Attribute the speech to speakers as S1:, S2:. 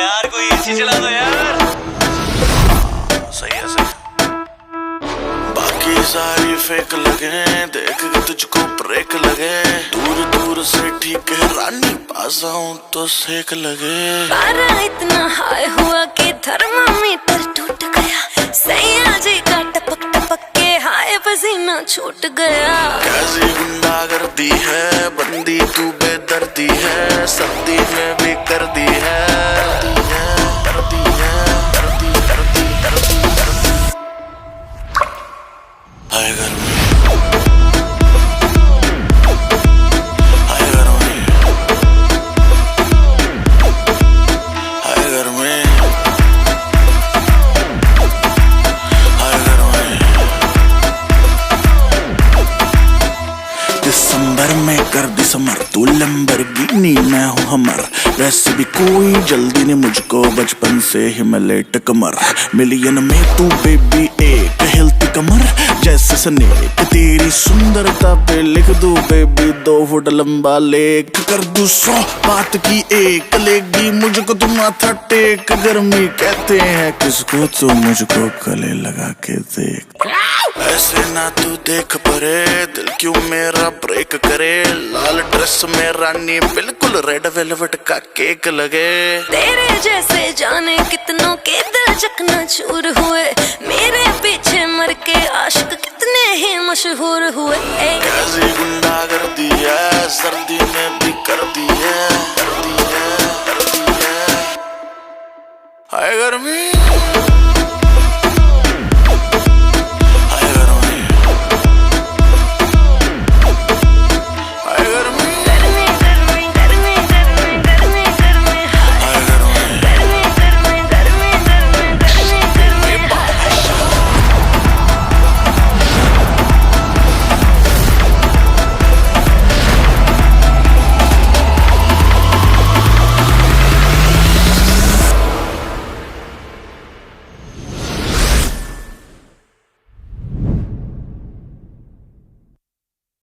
S1: यार कोई एसी चला दो यार।
S2: सही है सही। बाकी सारी फेक लगे, देख के तुझको ब्रेक लगे। दूर दूर से ठीक है रानी, पास आऊं तो सेक लगे।
S3: पारा इतना हाई हुआ कि थर्मामीटर टूट गया। सैया जी का टपक टपक के हाय पसीना छूट गया।
S2: कैसी गुंडागर्दी है, बंदी तू बेदर्दी है। सर्दी में भी कर दी है, हाय गर्मी, हाय गर्मी, हाय गर्मी, हाय गर्मी। दिसंबर में कर दिसंबर, तू लैम्बोर्गिनी मैं हूँ हमर। वैसे भी कोई जल्दी नहीं मुझको, बचपन से ही मैं लेट कमर। मिलियन में तू बेबी एक हेल्थी कमर जैसे स्नेक। तेरी सुंदरता पे लिख दूं बेबी 2 फुट लंबा लेख। कर दूं 100 बात की एक, लेगी मुझको तुम माथा टेक। गर्मी कहते हैं किसको, तो मुझको गले लगा के देख। ऐसे ना तू देख परे, दिल क्यों मेरा ब्रेक करे। लाल ड्रेस में रानी बिल्कुल रेड वेलवेट का केक लगे।
S3: तेरे जैसे जाने कितनों के दिल चकना चूर हुए। मेरे पीछे मर के आशिक कितने ही मशहूर हुए।
S2: कैसी गुंडागर्दी है, सर्दी में भी कर दी है, कर दी है, कर दी है। हाय गर्मी।